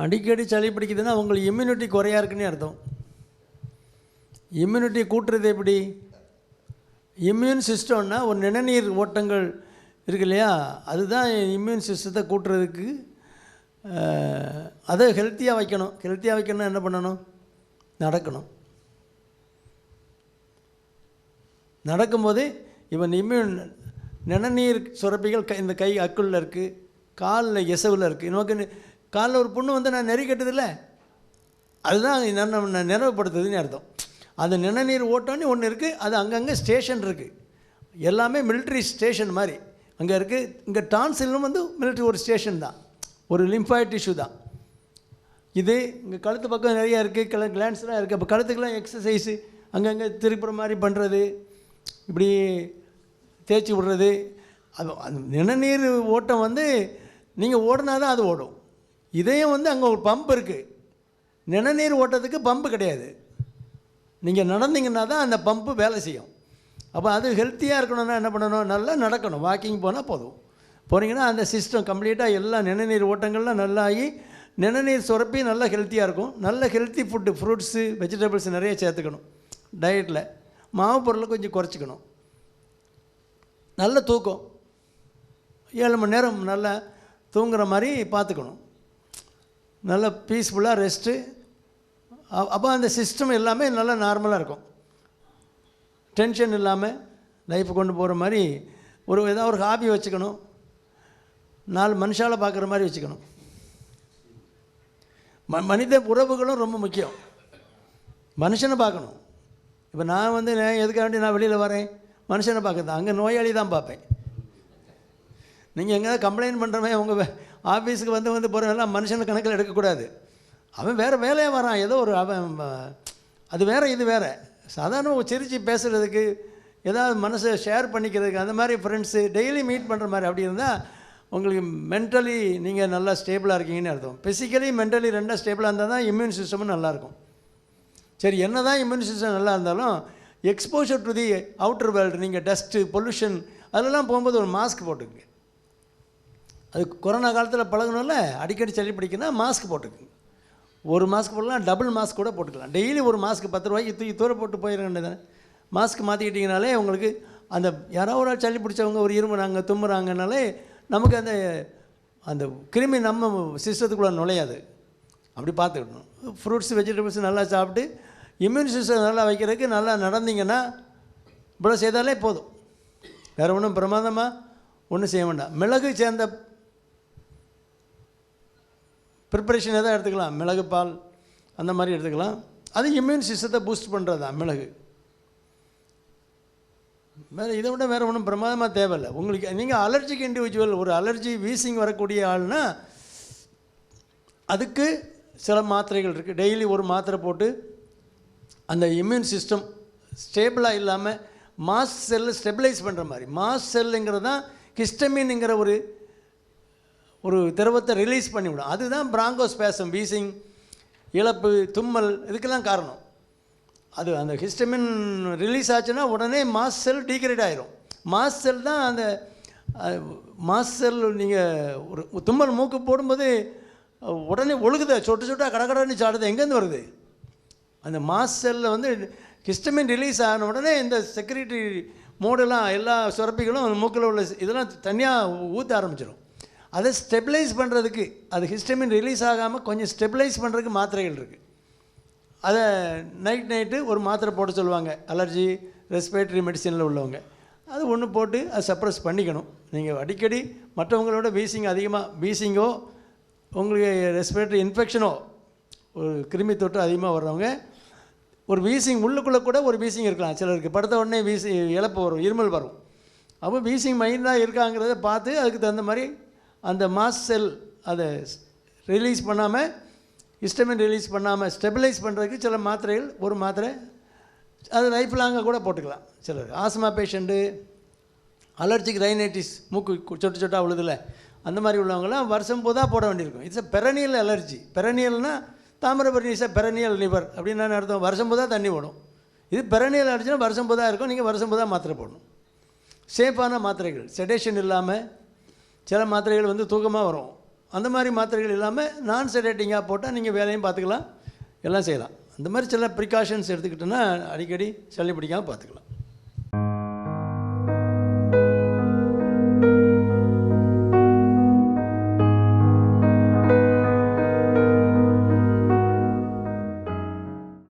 அடிக்கடி சளி பிடிக்குதுன்னா உங்களுக்கு இம்யூனிட்டி குறையா இருக்குன்னு அர்த்தம். இம்யூனிட்டி கூட்டுறது எப்படி? இம்யூன் சிஸ்டம்னா ஒரு நிணநீர் ஓட்டங்கள் இருக்கு இல்லையா, அதுதான் இம்யூன் சிஸ்டத்தை கூட்டுறதுக்கு. அதை ஹெல்த்தியாக வைக்கணும். ஹெல்த்தியாக வைக்கணும்னா என்ன பண்ணணும்? நடக்கணும். நடக்கும்போது இவன் இம்யூன் நிணநீர் சுரப்பிகள் இந்த கை அக்குள்ள இருக்குது, காலில் எசவில் இருக்குது. நமக்கு காலில் ஒரு புண்ணு வந்து நான் நெறி கட்டுதில்லை, அதுதான் நம்ம நிறைவுபடுத்துதுன்னு அர்த்தம். அந்த நிணநீர் ஓட்டம்னு ஒன்று இருக்குது, அது அங்கங்கே ஸ்டேஷன் இருக்குது. எல்லாமே மிலிட்ரி ஸ்டேஷன் மாதிரி அங்கே இருக்குது. இங்கே டான்சிலும் வந்து மிலிட்ரி ஒரு ஸ்டேஷன் தான், ஒரு லிம்ஃபாய்ட் டிஷ்யூ தான் இது. இங்கே கழுத்து பக்கம் நிறையா இருக்குது, கிளான்ஸ்லாம் இருக்குது. அப்போ கழுத்துக்கெல்லாம் எக்ஸசைஸு அங்கங்கே திருப்புற மாதிரி பண்ணுறது, இப்படி தேய்ச்சி விடுறது. அது அந்த நிணநீர் ஓட்டம் வந்து நீங்கள் ஓடினா தான் அது ஓடும். இதயம் வந்து அங்கே ஒரு பம்ப் இருக்குது. நிணநீர் ஓட்டத்துக்கு பம்பு கிடையாது. நீங்கள் நடந்தீங்கன்னா தான் அந்த பம்பு வேலை செய்யும். அப்போ அது ஹெல்த்தியாக இருக்கணும்னா என்ன பண்ணணும்? நல்லா நடக்கணும். வாக்கிங் போனால் போதும். போனீங்கன்னா அந்த சிஸ்டம் கம்ப்ளீட்டாக எல்லா நிணநீர் ஓட்டங்கள்லாம் நல்லாகி நிணநீர் சுரப்பி நல்லா ஹெல்த்தியாக இருக்கும். நல்ல ஹெல்த்தி ஃபுட்டு, ஃப்ரூட்ஸு, வெஜிடபிள்ஸ் நிறைய சேர்த்துக்கணும் டயட்டில். மாவு பொருளை கொஞ்சம் குறைச்சிக்கணும். நல்ல தூக்கம், 7 மணி நேரம் நல்லா தூங்குற மாதிரி பார்த்துக்கணும். நல்லா பீஸ்ஃபுல்லாக ரெஸ்ட்டு. அப்போ அந்த சிஸ்டம் எல்லாமே நல்லா நார்மலாக இருக்கும். டென்ஷன் இல்லாமல் லைஃப் கொண்டு போகிற மாதிரி ஏதாவது ஒரு ஹாபி வச்சுக்கணும். 4 மனுஷால பார்க்குற மாதிரி வச்சுக்கணும். மனித உறவுகளும் ரொம்ப முக்கியம். மனுஷனை பார்க்கணும். இப்போ நான் வந்து எதுக்காக வேண்டி நான் வெளியில் வரேன்? மனுஷனை பார்க்குறது. அங்கே நோயாளி தான் பார்ப்பேன். நீங்கள் எங்கேயாவது கம்ப்ளைண்ட் பண்ணுறவன் உங்கள் ஆஃபீஸுக்கு வந்து போகிறவெல்லாம் மனுஷனை கணக்கில் எடுக்கக்கூடாது. அவன் வேறு வேலையாக வரான், ஏதோ ஒரு அவன் அது வேறு இது வேறு. சாதாரண சிரித்து பேசுகிறதுக்கு, ஏதாவது மனசை ஷேர் பண்ணிக்கிறதுக்கு, அந்த மாதிரி ஃப்ரெண்ட்ஸு டெய்லி மீட் பண்ணுற மாதிரி அப்படி இருந்தால் உங்களுக்கு மென்டலி நீங்கள் நல்லா ஸ்டேபிளாக இருக்கீங்கன்னு அர்த்தம். ஃபிசிக்கலி மென்டலி ரெண்டாக ஸ்டேபிளாக இருந்தால் தான் இம்யூன் சிஸ்டமும் நல்லாயிருக்கும். சரி, என்ன தான் இம்யூன் சிஸ்டம் நல்லா இருந்தாலும் exposure to the outer world, நீங்கள் டஸ்ட்டு, பொல்யூஷன் அதெல்லாம் போகும்போது ஒரு மாஸ்க் போட்டுக்குங்க. அது கொரோனா காலத்தில் பழகணும்ல, அடிக்கடி சளி பிடிக்குன்னா மாஸ்க் போட்டுக்குங்க. ஒரு மாஸ்க் போடலாம், டபுள் மாஸ்க் கூட போட்டுக்கலாம். டெய்லி ஒரு மாஸ்க் 10 ரூபாய்க்கு தூக்கி தூர போட்டு போயிட வேண்டியதானே. மாஸ்க் மாற்றிக்கிட்டிங்கனாலே உங்களுக்கு அந்த யாராவது ஒரு சளி பிடிச்சவங்க ஒரு இருமுறாங்க தும்முறாங்கனாலே நமக்கு அந்த அந்த கிருமி நம்ம சிஸ்டத்துக்குள்ளே நுழையாது. அப்படி பார்த்துக்கணும். ஃப்ரூட்ஸ், வெஜிடபிள்ஸ் நல்லா சாப்பிட்டு இம்யூன் சிஸ்டம் நல்லா வைக்கிறதுக்கு நல்லா நடந்தீங்கன்னா இவ்வளோ செய்தாலே போதும். வேறு ஒன்றும் பிரமாதமாக ஒன்றும் செய்ய வேண்டாம். மிளகு சேர்ந்த ப்ரிப்பரேஷன் எதாவது எடுத்துக்கலாம். மிளகு பால் அந்த மாதிரி எடுத்துக்கலாம். அது இம்யூன் சிஸ்டத்தை பூஸ்ட் பண்ணுறது தான் மிளகு. வேறு இதை விட வேறு ஒன்றும் பிரமாதமாக தேவையில்லை. உங்களுக்கு நீங்கள் அலர்ஜிக் இண்டிவிஜுவல், ஒரு அலர்ஜி வீசிங் வரக்கூடிய ஆள்னா அதுக்கு சில மாத்திரைகள் இருக்குது. டெய்லி ஒரு மாத்திரை போட்டு அந்த இம்யூன் சிஸ்டம் ஸ்டேபிளாக இல்லாமல் மாஸ்ட் செல்லை ஸ்டெபிலைஸ் பண்ணுற மாதிரி. மாஸ்ட் செல்லுங்கிறது தான் ஹிஸ்டமின்ங்கிற ஒரு திரவத்தை ரிலீஸ் பண்ணிவிடும். அதுதான் பிராங்கோஸ்பேசம், வீசிங், இழப்பு, தும்மல் இதுக்கெல்லாம் காரணம். அது அந்த ஹிஸ்டமின் ரிலீஸ் ஆச்சுன்னா உடனே மாஸ்ட் செல் டீக்ரேட் ஆகிரும். மாஸ்ட் செல் தான் அந்த மாஸ்ட் செல். நீங்கள் ஒரு தும்மல் மூக்கு போடும்போது உடனே ஒழுகுத சொட்டு சொட்டாக கடகடன்னு சாடுது. எங்கேருந்து வருது? அந்த மாஸ்ட் செல்லில் வந்து ஹிஸ்டமின் ரிலீஸ் ஆன உடனே இந்த செக்ரிட்டரி மோடெல்லாம் எல்லா சுரப்பிகளும் அந்த மூக்கில் உள்ள இதெல்லாம் தனியாக ஊற்ற ஆரம்பிச்சிடும். அதை ஸ்டெபிலைஸ் பண்ணுறதுக்கு, அது ஹிஸ்டமின் ரிலீஸ் ஆகாமல் கொஞ்சம் ஸ்டெபிலைஸ் பண்ணுறதுக்கு மாத்திரைகள் இருக்குது. அதை நைட்டு ஒரு மாத்திரை போட சொல்லுவாங்க, அலர்ஜி ரெஸ்பிரேட்டரி மெடிசனில் உள்ளவங்க. அது ஒன்று போட்டு அதை சப்ரஸ் பண்ணிக்கணும். நீங்கள் அடிக்கடி மற்றவங்களோட வீசிங்கோ உங்களுக்கு ரெஸ்பிரேட்டரி இன்ஃபெக்ஷனோ ஒரு கிருமி தொற்று அதிகமாக வர்றவங்க ஒரு வீசிங் உள்ளுக்குள்ளே கூட ஒரு வீசிங் இருக்கலாம். சிலருக்கு படுத்த உடனே இழப்பு வரும், இருமல் வரும். அப்போ வீசிங் மைண்டாக இருக்காங்கிறத பார்த்து அதுக்கு தகுந்த மாதிரி அந்த மாஸ்ட் செல் அதை ரிலீஸ் பண்ணாமல், ஹிஸ்டமின் ரிலீஸ் பண்ணாமல் ஸ்டெபிலைஸ் பண்ணுறதுக்கு சில மாத்திரைகள், ஒரு மாத்திரை அது லைஃப் லாங்காக கூட போட்டுக்கலாம். சிலர் ஆஸ்மா பேஷண்ட்டு, அலர்ஜிக் ரைனைட்டிஸ், மூக்கு சொட்டு சொட்டாக உழுதில்ல, அந்த மாதிரி உள்ளவங்களாம் வருஷம் போதாக போட வேண்டியிருக்கும். It's perennial allergy. பெரனியல்னால் தாமிரபரணி இஸ் பெரனியல் லிவர் அப்படின்னு அர்த்தம். வருஷம் போதாக தண்ணி ஓடும். இது பெரனியல் அலர்ஜினா வருஷம் போதாக இருக்கும். நீங்கள் வருஷம் போதாக மாத்திரை போடணும். சேஃபான மாத்திரைகள், செடேஷன் இல்லாமல். சில மாத்திரைகள் வந்து தூக்கமாக வரும், அந்த மாதிரி மாத்திரைகள் இல்லாமல் நான் செடேட்டிங்காக போட்டால் நீங்கள் வேலையும் பார்த்துக்கலாம், எல்லாம் செய்யலாம். அந்த மாதிரி சில ப்ரிகாஷன்ஸ் எடுத்துக்கிட்டோன்னா அடிக்கடி சளி பிடிக்காமல் பார்த்துக்கலாம்.